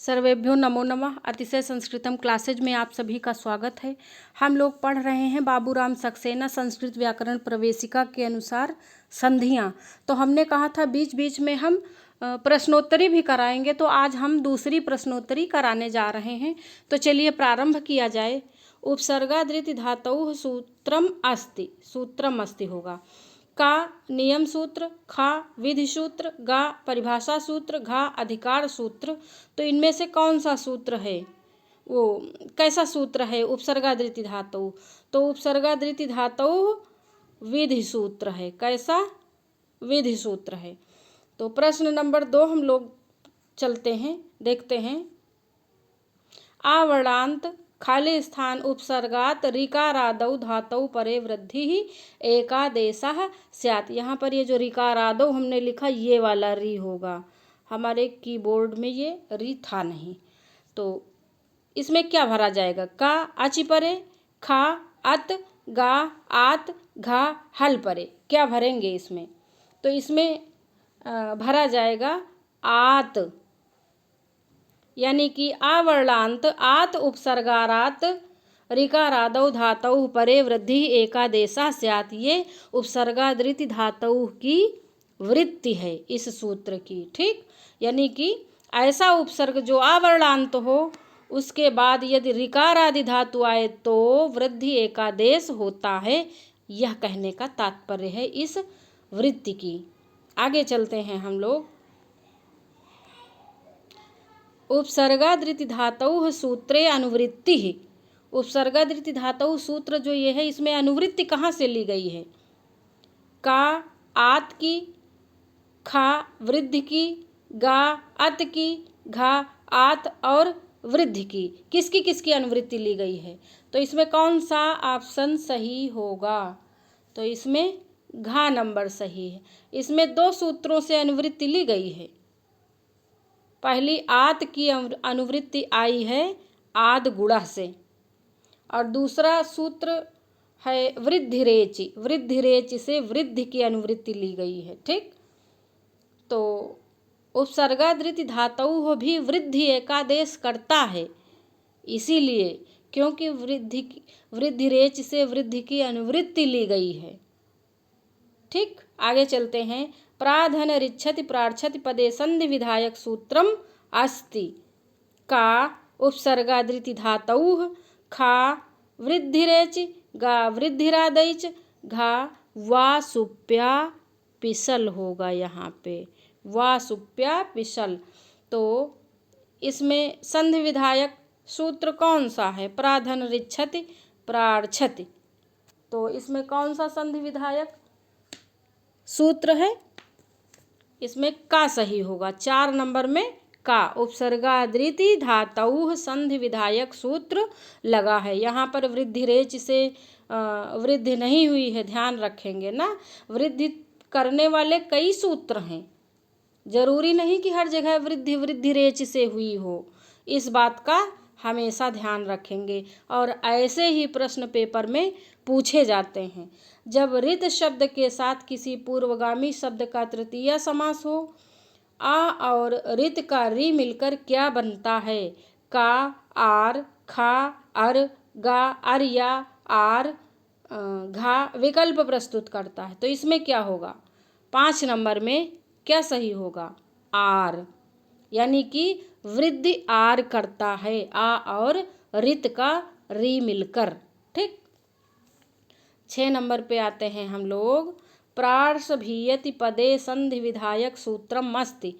सर्वेभ्यो नमो नमः। अतिशय संस्कृतम क्लासेज में आप सभी का स्वागत है। हम लोग पढ़ रहे हैं बाबूराम सक्सेना संस्कृत व्याकरण प्रवेशिका के अनुसार संधियाँ। तो हमने कहा था बीच बीच में हम प्रश्नोत्तरी भी कराएंगे, तो आज हम दूसरी प्रश्नोत्तरी कराने जा रहे हैं। तो चलिए प्रारंभ किया जाए। उपसर्गादृति धातुः सूत्रम अस्ति होगा। का नियम सूत्र, खा विधि सूत्र, गा परिभाषा सूत्र, घा अधिकार सूत्र। तो इनमें से कौन सा सूत्र है, वो कैसा सूत्र है उपसर्गादृति धातु? तो उपसर्गादृति धातु विधि सूत्र है। कैसा? विधि सूत्र है। तो प्रश्न नंबर 2 हम लोग चलते हैं, देखते हैं। आवर्णांत खाली स्थान उपसर्गात ऋकारादौ धातौ परे वृद्धि ही एकादेशः स्यात्। यहाँ पर ये जो ऋकारादौ हमने लिखा, ये वाला री होगा। हमारे कीबोर्ड में ये री था नहीं, तो इसमें क्या भरा जाएगा? का अचि परे, खा अत, गा आत, घा हल परे। क्या भरेंगे इसमें? तो इसमें भरा जाएगा आत, यानी कि आवर्णांत आत उपसर्गारात ऋकारादौ धातौ परे वृद्धि एकादेशः स्यात्। ये उपसर्गादृति धातु की वृत्ति है इस सूत्र की। ठीक, यानी कि ऐसा उपसर्ग जो आवर्णांत हो, उसके बाद यदि ऋकारादि धातु आए तो वृद्धि एकादेश होता है। यह कहने का तात्पर्य है इस वृत्ति की। आगे चलते हैं हम लोग। उपसर्गादृति धातु सूत्रे अनुवृत्ति ही। उपसर्गादृति धातु सूत्र जो ये है, इसमें अनुवृत्ति कहाँ से ली गई है? का आत की, खा वृद्धि की, गा अत की, घा आत और वृद्धि की। किसकी किसकी अनुवृत्ति ली गई है? तो इसमें कौन सा ऑप्शन सही होगा? तो इसमें घा नंबर सही है। इसमें 2 सूत्रों से अनुवृत्ति ली गई है। पहली आत की अनुवृत्ति आई है आद गुणा से, और दूसरा सूत्र है वृद्धिरेचि। वृद्धिरेचि से वृद्धि की अनुवृत्ति ली गई है। ठीक, तो उपसर्गादृति धातु भी वृद्धि एकादेश करता है, इसीलिए क्योंकि वृद्धिरेचि से वृद्धि की अनुवृत्ति ली गई है। ठीक, आगे चलते हैं। प्राधन रिच्छति प्रार्थति पदे संधि विधायक सूत्रम अस्ति। का उपसर्गादृति धातुः खा वृद्धिरेच, गा वृद्धिरादैच, घा वा सुप्या पिसल होगा यहाँ पे, वा सुप्या पिसल। तो इसमें संधि विधायक सूत्र कौन सा है? प्राधन रिच्छति प्रार्थति। तो इसमें कौन सा संधि विधायक सूत्र है? इसमें का सही होगा। 4 नंबर में का उपसर्गादृति धातु संधि विधायक सूत्र लगा है। यहाँ पर वृद्धिरेच से वृद्धि नहीं हुई है, ध्यान रखेंगे ना। वृद्धि करने वाले कई सूत्र हैं, जरूरी नहीं कि हर जगह वृद्धिरेच से हुई हो। इस बात का हमेशा ध्यान रखेंगे। और ऐसे ही प्रश्न पेपर में पूछे जाते हैं। जब रित शब्द के साथ किसी पूर्वगामी शब्द का तृतीय समास हो, आ और रित का री मिलकर क्या बनता है? का आर, खा अर, गा अर या आर, घा विकल्प प्रस्तुत करता है। तो इसमें क्या होगा? 5 नंबर में क्या सही होगा? आर, यानी कि वृद्धि आर करता है, आ और रित का री मिलकर। ठीक, 6 नंबर पे आते हैं हम लोग। प्रार्षभीयति पदे संधि विधायक सूत्रम अस्ति।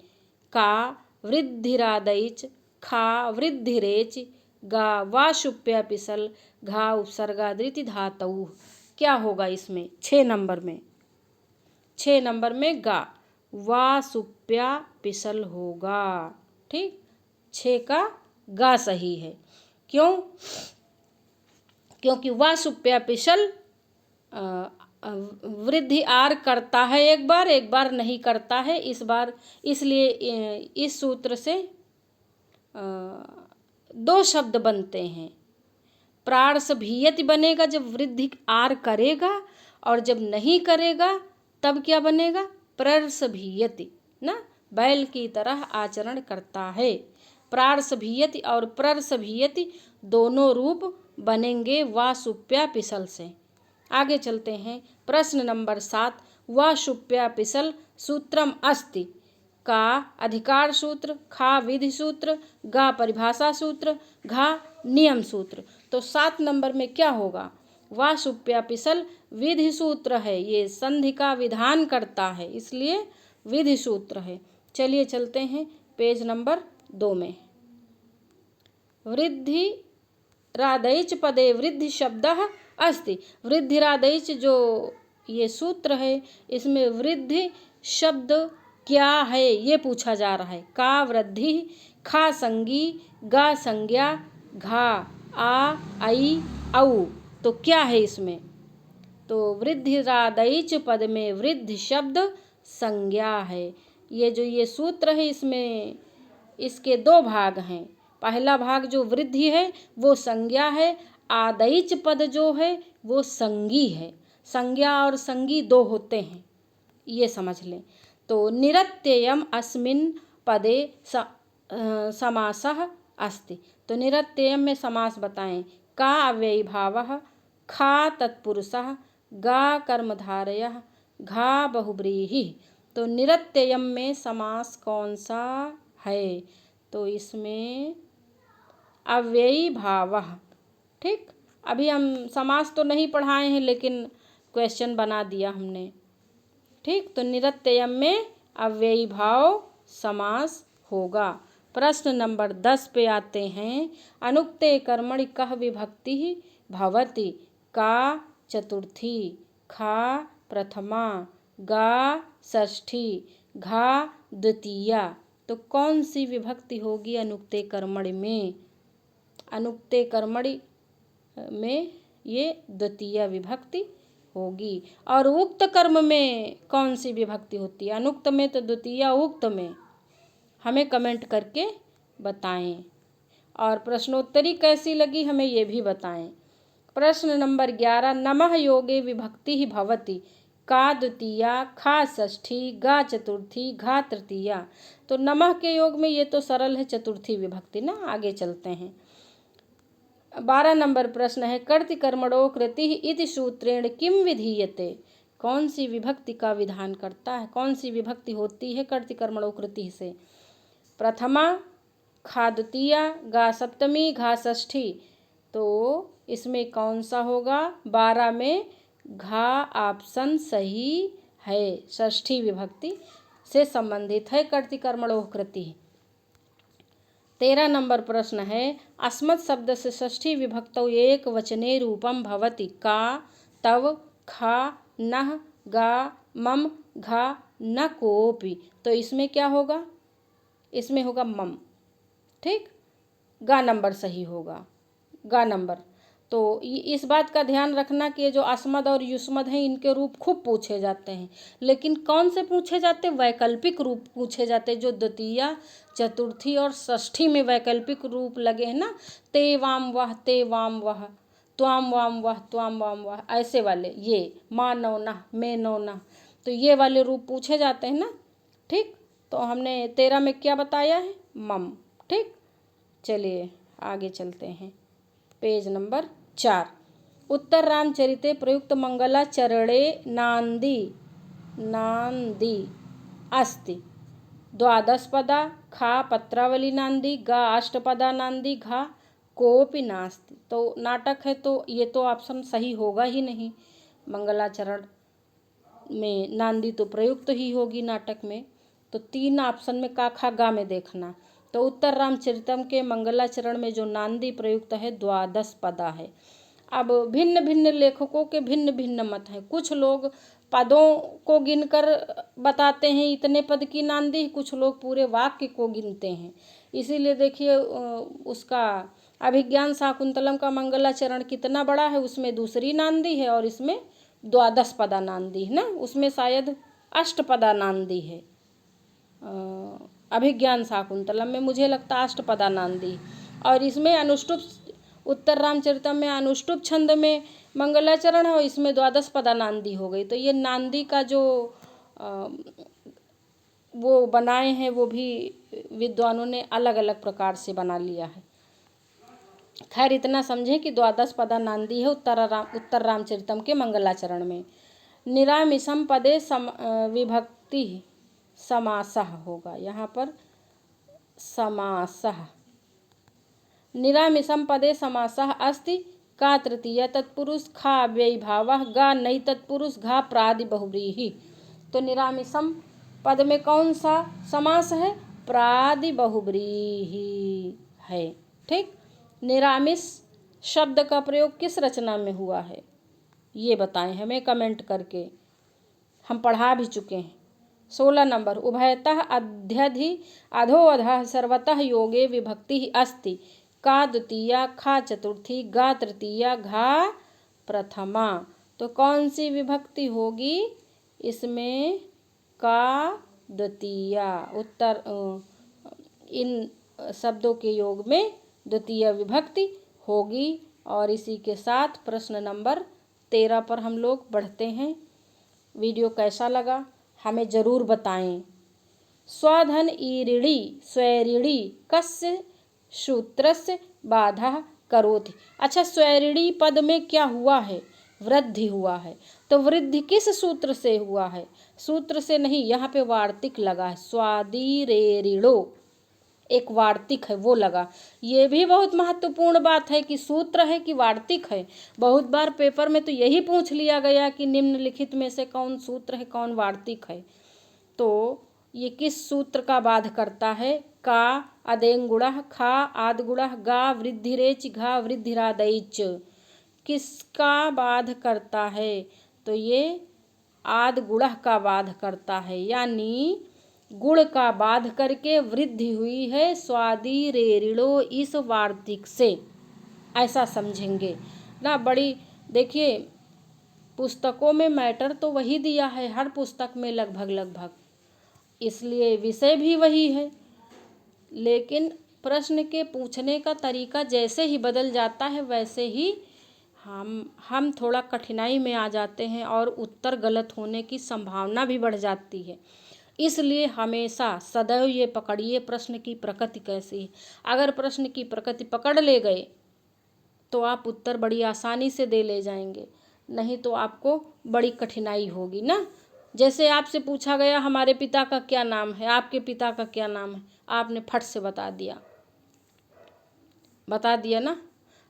का वृद्धिरादैच, खा वृद्धिरेच, गा वा शुप्या पिसल, घा उपसर्गादृति धातु। क्या होगा इसमें? 6 नंबर में, 6 नंबर में गा वा सुप्या पिसल होगा। ठीक, 6 का गा सही है। क्यों? क्योंकि वा सुप्या पिसल वृद्धि आर करता है, एक बार नहीं करता है। इस बार इसलिए इस सूत्र से 2 शब्द बनते हैं। प्रार्षभीयति बनेगा जब वृद्धि आर करेगा, और जब नहीं करेगा तब क्या बनेगा? प्रर्षभीयति ना, बैल की तरह आचरण करता है। प्रार्सभीयति और प्रर्सभीयति दोनों रूप बनेंगे वा सुप्या पिसल से। आगे चलते हैं। प्रश्न नंबर 7। वा सुप्या पिसल सूत्रम अस्ति। का अधिकार सूत्र, खा विधि सूत्र, गा परिभाषा सूत्र, घा नियम सूत्र। तो 7 नंबर में क्या होगा? वा सुप्या पिसल विधि सूत्र है, ये संधि का विधान करता है, इसलिए विधि सूत्र है। चलिए चलते हैं पेज नंबर 2 में। वृद्धि रादैच पदे वृद्धि शब्दः अस्ति। वृद्धि रादैच जो ये सूत्र है, इसमें वृद्धि शब्द क्या है ये पूछा जा रहा है। का वृद्धि, खा संगी, गा संज्ञा, घा आ आई औ। तो क्या है इसमें? तो वृद्धि रादैच पद में वृद्धि शब्द संज्ञा है। ये सूत्र है, इसमें इसके 2 भाग हैं। पहला भाग जो वृद्धि है वो संज्ञा है, आदैच पद जो है वो संगी है। संज्ञा और संगी 2 होते हैं, ये समझ लें। तो निरत्ययम अस्मिन् पदे समासः अस्ति। तो निरत्ययम में समास बताएं। का अव्ययी भावः, खा तत्पुरुषः, गा कर्मधारयः, घा बहुव्रीहि। तो निरत्ययम में समास कौन सा है? तो इसमें अव्ययी भावः। ठीक, अभी हम समास तो नहीं पढ़ाए हैं, लेकिन क्वेश्चन बना दिया हमने। ठीक, तो निरत्ययम में अव्ययी भाव समास होगा। प्रश्न नंबर 10 पे आते हैं। अनुक्ते कर्मणि कः विभक्ति भवति? का चतुर्थी, खा प्रथमा, गा षष्ठी, घा द्वितीया। तो कौन सी विभक्ति होगी अनुक्ते कर्मणि में? अनुक्ते कर्मणि में ये द्वितीय विभक्ति होगी। और उक्त कर्म में कौन सी विभक्ति होती है? अनुक्त में तो द्वितीय, उक्त में। हमें कमेंट करके बताएं। और प्रश्नोत्तरी कैसी लगी हमें ये भी बताएं। प्रश्न नंबर 11। नमः योगे विभक्ति ही भवति। का द्वितीया, खा षष्ठी, गा चतुर्थी, घा तृतीया। तो नमः के योग में ये तो सरल है, चतुर्थी विभक्ति ना। आगे चलते हैं। 12 नंबर प्रश्न है। कर्तृ कर्मणो कृति इति सूत्रेण किम विधीयते? कौन सी विभक्ति का विधान करता है? कौन सी विभक्ति होती है कर्तृ कर्मणो कृति से? प्रथमा, खा द्वितीया, गा सप्तमी, घा षष्ठी। तो इसमें कौन सा होगा? 12 में घा ऑप्शन सही है, षष्ठी विभक्ति से संबंधित है कर्तृ कर्मणो कृति। 13 नंबर प्रश्न है। अस्मत् शब्द से षष्ठी विभक्तौ एक वचने रूपम भवति। का, तव, खा, नः, गा, मम, घा, न कोपि। तो इसमें क्या होगा? इसमें होगा मम। ठीक, गा नंबर सही होगा, गा नंबर। तो इस बात का ध्यान रखना कि जो अस्मद और युष्मद हैं इनके रूप खूब पूछे जाते हैं, लेकिन कौन से पूछे जाते? वैकल्पिक रूप पूछे जाते, जो द्वितीया, चतुर्थी और षष्ठी में वैकल्पिक रूप लगे हैं ना। ते वाम वह, ते वाम वह, त्वाम वाम वह, त्वाम वाम वह, ऐसे वाले, ये माँ नौ न, मैं नौ न। तो ये वाले रूप पूछे जाते हैं ना। ठीक, तो हमने 13 में क्या बताया है? मम। ठीक, चलिए आगे चलते हैं। Page number 4। उत्तर रामचरिते प्रयुक्त मंगलाचरणे नांदी अस्ति। 12 पदा, खा पत्रावली नांदी, गा अष्टपदा नांदी, घा कोपि नास्ति। तो नाटक है तो ये तो ऑप्शन सही होगा ही नहीं। मंगलाचरण में नांदी तो प्रयुक्त ही होगी नाटक में। तो 3 ऑप्शन में का, खा, गा में देखना। तो उत्तर रामचरितम के मंगलाचरण में जो नांदी प्रयुक्त है 12 पदा है। अब भिन्न भिन्न लेखकों के भिन्न भिन्न मत हैं। कुछ लोग पदों को गिनकर बताते हैं इतने पद की नांदी, कुछ लोग पूरे वाक्य को गिनते हैं। इसीलिए देखिए उसका अभिज्ञान शाकुंतलम का मंगलाचरण कितना बड़ा है, उसमें दूसरी नांदी है और इसमें 12 पदा नांदी है ना। उसमें शायद अष्टपदा नांदी है। अभिज्ञान शाकुंतलम में मुझे लगता अष्टपदा नांदी। और इसमें अनुष्टुप, उत्तर रामचरितम में अनुष्टुप छंद में मंगलाचरण है और इसमें 12 पदा नांदी हो गई। तो ये नांदी का जो वो बनाए हैं वो भी विद्वानों ने अलग अलग प्रकार से बना लिया है। खैर इतना समझें कि द्वादश पदा नांदी है उत्तर रामचरितम के मंगलाचरण में। निरामिषम पदे विभक्ति समासः होगा यहाँ पर, समासः। निरामिषम पदे समासः अस्ति का तृतीय तत्पुरुष खा व्ययभावः गा नई तत्पुरुष घा प्रादि बहुव्रीहि। तो निरामिषम पद में कौन सा समास है? प्रादि बहुव्रीहि है। ठीक, निरामिष शब्द का प्रयोग किस रचना में हुआ है ये बताएं हमें कमेंट करके, हम पढ़ा भी चुके हैं। 16 नंबर, उभयतः अध्यधि अधोअधः सर्वतः योगे विभक्ति अस्ति का द्वितीया खा चतुर्थी गा तृतीया घा प्रथमा। तो कौन सी विभक्ति होगी इसमें? का द्वितीया। उत्तर इन शब्दों के योग में द्वितीय विभक्ति होगी। और इसी के साथ प्रश्न नंबर 13 पर हम लोग बढ़ते हैं। वीडियो कैसा लगा हमें ज़रूर बताएं। स्वधन ईरिणी स्वैरिणी कस्य सूत्रस्य बाधा करोति। अच्छा, स्वैरिणी पद में क्या हुआ है? वृद्धि हुआ है। तो वृद्धि किस सूत्र से हुआ है? सूत्र से नहीं, यहाँ पे वार्तिक लगा है। स्वादी रे ऋणो एक वार्तिक है वो लगा। ये भी बहुत महत्वपूर्ण बात है कि सूत्र है कि वार्तिक है। बहुत बार पेपर में तो यही पूछ लिया गया कि निम्नलिखित में से कौन सूत्र है कौन वार्तिक है। तो ये किस सूत्र का बाध करता है? का अदेंगुणः खा आदगुणः गा वृद्धिरेच घा वृद्धिरादैच। किसका बाध करता है? तो ये आदगुणः का बाध करता है, यानी गुण का बाध करके वृद्धि हुई है स्वादी रेरिणो इस वार्तिक से, ऐसा समझेंगे ना। बड़ी देखिए पुस्तकों में मैटर तो वही दिया है हर पुस्तक में लगभग, इसलिए विषय भी वही है, लेकिन प्रश्न के पूछने का तरीका जैसे ही बदल जाता है वैसे ही हम थोड़ा कठिनाई में आ जाते हैं और उत्तर गलत होने की संभावना भी बढ़ जाती है। इसलिए हमेशा सदैव ये पकड़िए प्रश्न की प्रकृति कैसी है। अगर प्रश्न की प्रकृति पकड़ ले गए तो आप उत्तर बड़ी आसानी से दे ले जाएंगे, नहीं तो आपको बड़ी कठिनाई होगी ना। जैसे आपसे पूछा गया हमारे पिता का क्या नाम है, आपके पिता का क्या नाम है, आपने फट से बता दिया ना।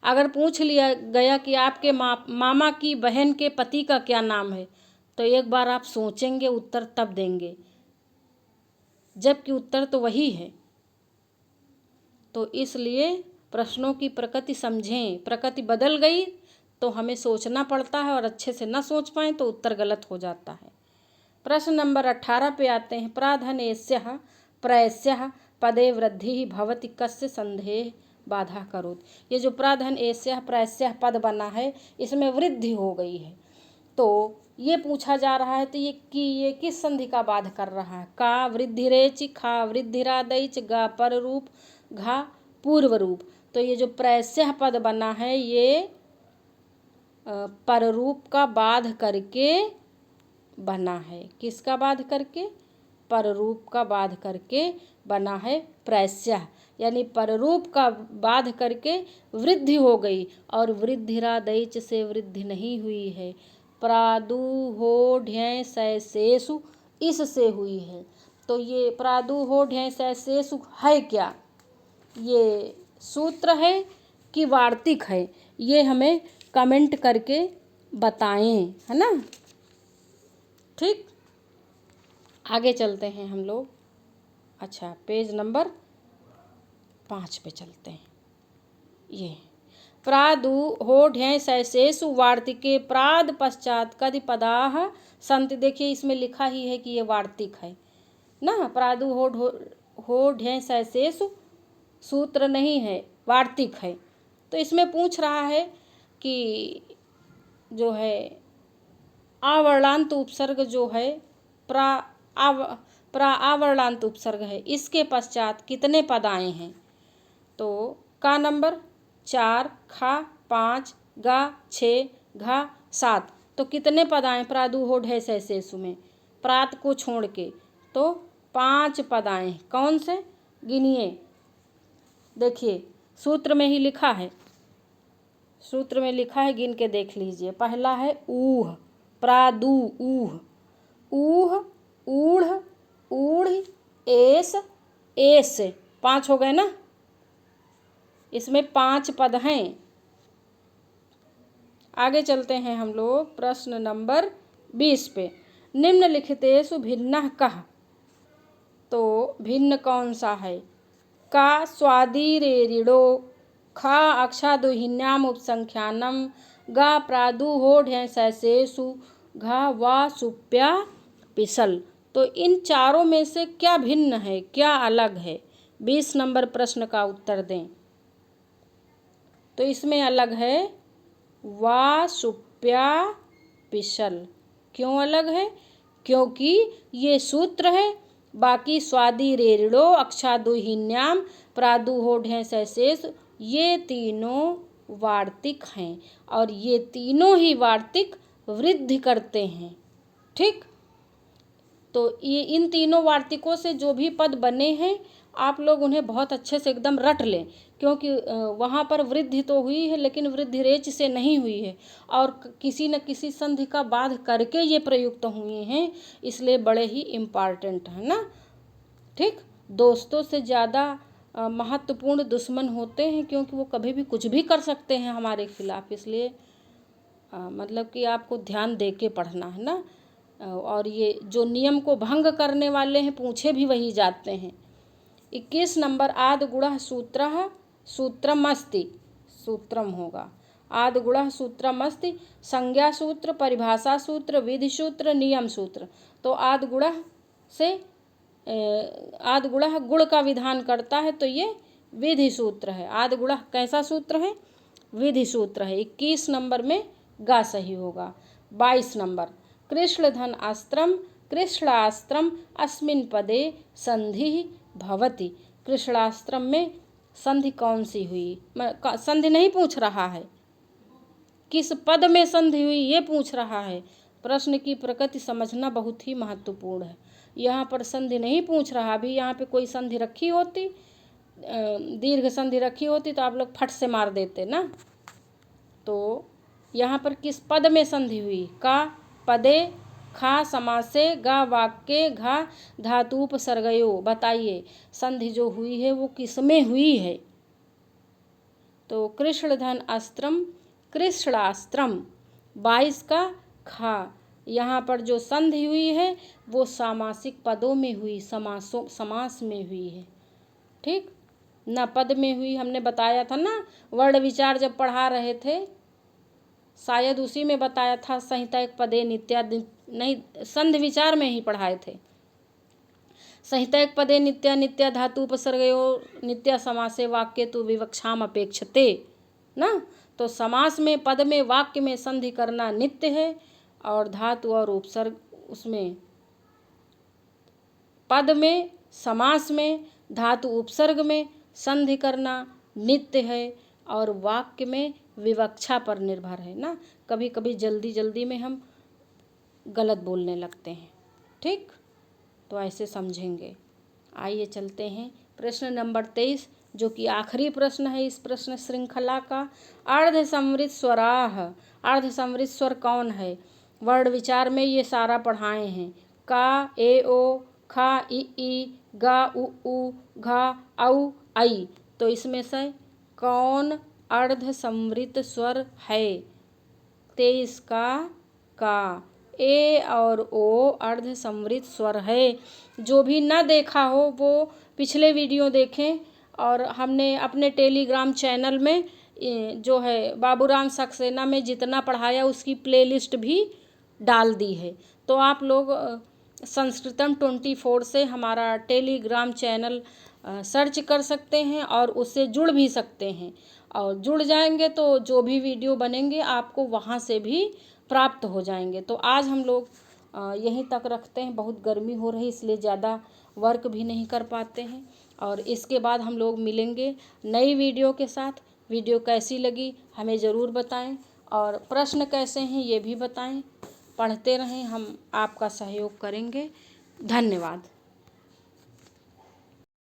अगर पूछ लिया गया कि आपके मामा की बहन के पति का क्या नाम है, तो एक बार आप सोचेंगे उत्तर तब देंगे, जबकि उत्तर तो वही है। तो इसलिए प्रश्नों की प्रकृति समझें। प्रकृति बदल गई तो हमें सोचना पड़ता है और अच्छे से न सोच पाएँ तो उत्तर गलत हो जाता है। प्रश्न नंबर 18 पे आते हैं। प्राधान्यस्यः प्रयस्यः पदे वृद्धि भवति कस्य संदेह बाधा करोति। ये जो प्राधान्यस्यः प्रयस्यः पद बना है इसमें वृद्धि हो गई है, तो ये पूछा जा रहा है तो ये किस संधि का बाध कर रहा है? का वृद्धिरेच खा वृद्धिरादैच गा पर रूप घा पूर्व रूप। तो ये जो प्रयस्यः पद बना है ये पररूप का बाध करके बना है। किसका बाध करके? पररूप का बाध करके बना है प्रयस्यः, यानी पररूप का बाध करके वृद्धि हो गई और वृद्धिरादैच से वृद्धि नहीं हुई है, प्रादुहोढ्यं सैसेषु इससे हुई है। तो ये प्रादुहोढ्यं सैसेषु है क्या? ये सूत्र है कि वार्तिक है? ये हमें कमेंट करके बताएं, है ना। ठीक, आगे चलते हैं हम लोग। अच्छा, पेज नंबर 5 पे चलते हैं। ये प्रादुहोढ्यं सैसेषु वार्तिके प्राद पश्चात कदि पदाः सन्ति। देखिए इसमें लिखा ही है कि ये वार्तिक है ना। प्रादुहोढ्यं सैसेषु सूत्र नहीं है, वार्तिक है। तो इसमें पूछ रहा है कि जो है आवर्णांत उपसर्ग जो है आवर्णांत उपसर्ग है, इसके पश्चात कितने पद आए हैं? तो का नंबर 4, खा 5, गा 6, घा 7। तो कितने पद आए प्रादुहोढ्यं सैसेषु में प्रात को छोड़ के? तो 5 पद आए। कौन से गिनिए? देखिए सूत्र में ही लिखा है, सूत्र में लिखा है, गिन के देख लीजिए। पहला है ऊह, प्रादु ऊह, ऊह, ऊढ़, ऊढ़, एस, एस, 5 हो गए ना। इसमें 5 पद हैं। आगे चलते हैं हम लोग प्रश्न नंबर 20 पे। निम्नलिखितेषु भिन्नः कः? तो भिन्न कौन सा है? का स्वादिरेरिडो, खा अक्षादुहिन्याम उपसंख्यानम, गा प्रादुहोढ्यंशेषु, घा वा सुप्या पिशल। तो इन चारों में से क्या भिन्न है, क्या अलग है? 20 नंबर प्रश्न का उत्तर दें। तो इसमें अलग है वा सुप्या पिशल। क्यों अलग है? क्योंकि ये सूत्र है। बाकी स्वादि रेरिडो अक्षादुहिन्याम प्रादुहोढ्यंशेषु ये तीनों वार्तिक हैं और ये तीनों ही वार्तिक वृद्धि करते हैं। ठीक, तो ये इन तीनों वार्तिकों से जो भी पद बने हैं आप लोग उन्हें बहुत अच्छे से एकदम रट लें, क्योंकि वहाँ पर वृद्धि तो हुई है लेकिन वृद्धि रेच से नहीं हुई है और किसी न किसी संधि का बाध करके ये प्रयुक्त हुए हैं, इसलिए बड़े ही इम्पॉर्टेंट है ना। ठीक, दोस्तों से ज़्यादा महत्वपूर्ण दुश्मन होते हैं, क्योंकि वो कभी भी कुछ भी कर सकते हैं हमारे खिलाफ। इसलिए मतलब कि आपको ध्यान दे के पढ़ना है ना। और ये जो नियम को भंग करने वाले हैं पूछे भी वही जाते हैं। 21 नंबर आद्गुणः सूत्रः सूत्रमस्ति, सूत्रम होगा। आद्गुणः सूत्रमस्ति, संज्ञा सूत्र, परिभाषा सूत्र, विधि सूत्र, नियम सूत्र। तो आद्गुणः से आद्गुणः गुण का विधान करता है, तो ये विधि सूत्र है। आद्गुणः कैसा सूत्र है? विधि सूत्र है। 21 नंबर में गा सही होगा। 22 नंबर कृष्णधन अस्त्रम, कृष्णास्त्रम अस्मिन् पदे संधि भवति। कृष्णास्त्रम में संधि कौन सी हुई? संधि नहीं पूछ रहा है, किस पद में संधि हुई ये पूछ रहा है। प्रश्न की प्रकृति समझना बहुत ही महत्वपूर्ण है। यहाँ पर संधि नहीं पूछ रहा। अभी यहाँ पे कोई संधि रखी होती, दीर्घ संधि रखी होती तो आप लोग फट से मार देते ना। तो यहाँ पर किस पद में संधि हुई? का पदे, खा समासे, गा वाक्य, घा धातुपसर्गयो। बताइए संधि जो हुई है वो किस में हुई है? तो कृष्णधन अस्त्रम, कृष्णास्त्रम। 22 का खा। यहाँ पर जो संधि हुई है वो सामासिक पदों में हुई, समास में हुई है। ठीक, न पद में हुई। हमने बताया था ना वर्ण विचार जब पढ़ा रहे थे, शायद उसी में बताया था। संहिता एक पदे नित्या नहीं, संधि विचार में ही पढ़ाए थे। संहिता एक पदे नित्या, नित्या धातु उपसर्गयो, नित्या समासे वाक्य तो विवक्षाम अपेक्षते ना। तो समास में, पद में, वाक्य में संधि करना नित्य है और धातु और उपसर्ग उसमें पद में, समास में, धातु उपसर्ग में संधि करना नित्य है और वाक्य में विवक्षा पर निर्भर है ना। कभी कभी जल्दी जल्दी में हम गलत बोलने लगते हैं। ठीक, तो ऐसे समझेंगे। आइए चलते हैं प्रश्न नंबर 23, जो कि आखिरी प्रश्न है इस प्रश्न श्रृंखला का। अर्ध समृद्ध स्वराह। अर्ध समृद्ध स्वर कौन है? वर्ण विचार में ये सारा पढ़ाए हैं। का, ए ओ, खा, ई, गा, उ, घा, औ, आई। तो इसमें से कौन अर्ध समृद्ध स्वर है? 23 का। ए और ओ अर्ध समृद्ध स्वर है। जो भी ना देखा हो वो पिछले वीडियो देखें, और हमने अपने टेलीग्राम चैनल में जो है बाबूराम सक्सेना में जितना पढ़ाया उसकी प्लेलिस्ट भी डाल दी है। तो आप लोग संस्कृतम 24 से हमारा टेलीग्राम चैनल सर्च कर सकते हैं और उससे जुड़ भी सकते हैं, और जुड़ जाएंगे तो जो भी वीडियो बनेंगे आपको वहाँ से भी प्राप्त हो जाएंगे। तो आज हम लोग यहीं तक रखते हैं। बहुत गर्मी हो रही इसलिए ज़्यादा वर्क भी नहीं कर पाते हैं, और इसके बाद हम लोग मिलेंगे नई वीडियो के साथ। वीडियो कैसी लगी हमें ज़रूर बताएं, और प्रश्न कैसे हैं ये भी बताएं। पढ़ते रहें, हम आपका सहयोग करेंगे। धन्यवाद।